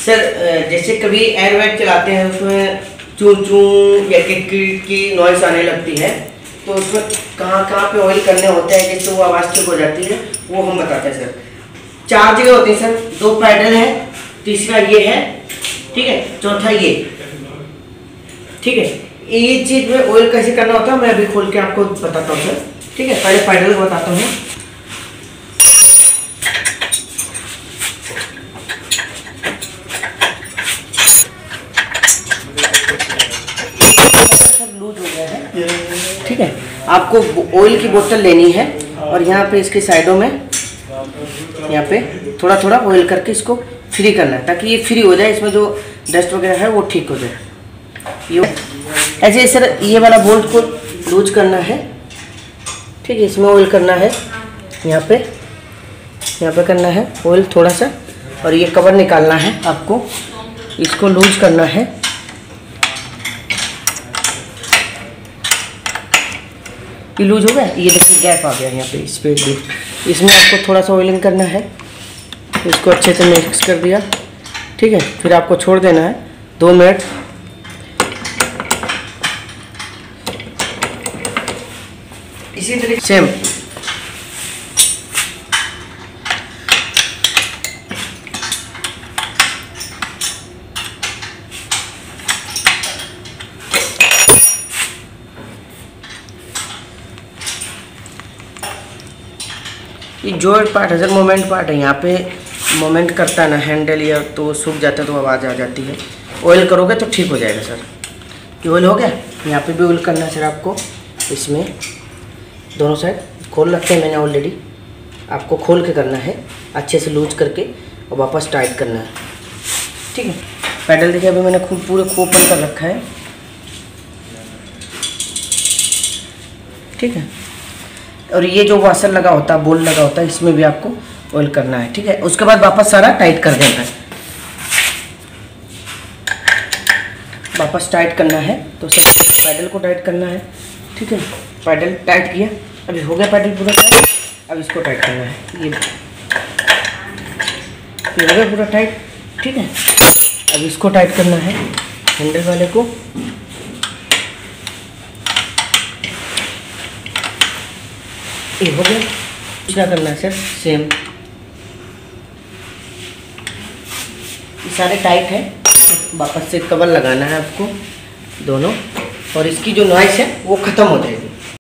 Sir जैसे कभी airbag चलाते हैं उसमें चू चू या किट की नॉइस आने लगती है, तो उसमें कहाँ कहाँ पे ऑयल करने होते हैं जिससे वो आवाज़ ठीक हो जाती है, वो हम बताते हैं सर। 4 जगह होती है सर, 2 पैडल है, तीसरा ये है, ठीक है, चौथा ये, ठीक है। ये चीज़ में ऑयल कैसे करना होता है मैं अभी खोल के आपको बताता हूँ सर, ठीक है। पहले पैडल को बताता हूँ। लूज हो गया है, ठीक है। आपको ऑयल की बोतल लेनी है और यहाँ पे इसके साइडों में यहाँ पे थोड़ा थोड़ा ऑयल करके इसको फ्री करना है ताकि ये फ्री हो जाए, इसमें जो डस्ट वगैरह है वो ठीक हो जाए। ये ऐसे सर ये वाला बोल्ट को लूज करना है, ठीक है। इसमें ऑयल करना है, यहाँ पे करना है ऑयल थोड़ा सा, और ये कवर निकालना है आपको, इसको लूज करना है। ये लूज हो गया, ये देखिए गैप आ गया यहाँ पे, इस पे भी। इसमें आपको थोड़ा सा ऑयलिंग करना है, इसको अच्छे से मिक्स कर दिया, ठीक है। फिर आपको छोड़ देना है 2 मिनट। इसी तरीके सेम ये जो पार्ट है सर मोमेंट पार्ट है, यहाँ पे मोमेंट करता है ना हैंडल, या तो सूख जाता है तो आवाज़ आ जाती है। ऑयल करोगे तो ठीक हो जाएगा सर। ये ऑयल हो गया, यहाँ पे भी ऑयल करना है सर आपको। इसमें दोनों साइड खोल रखे हैं मैंने ऑलरेडी, आपको खोल के करना है अच्छे से लूज करके और वापस टाइट करना है, ठीक है। पैडल देखिए अभी मैंने खूब पूरे को ओपन कर रखा है, ठीक है। और ये जो वाशर लगा होता है, बोल्ट लगा होता है, इसमें भी आपको ऑयल करना है, ठीक है। उसके बाद वापस सारा टाइट कर देना है, वापस टाइट करना है। तो सब पैडल को टाइट करना है, ठीक है। पैडल टाइट किया, अभी हो गया पैडल पूरा टाइट। अब इसको टाइट करना है, ये हो गया पूरा टाइट, ठीक है। अब इसको टाइट करना है हैंडल वाले को, ये हो गया। क्या करना है सर, सेम ये सारे टाइट है, वापस से कवर लगाना है आपको दोनों, और इसकी जो नॉइस है वो ख़त्म हो जाएगी।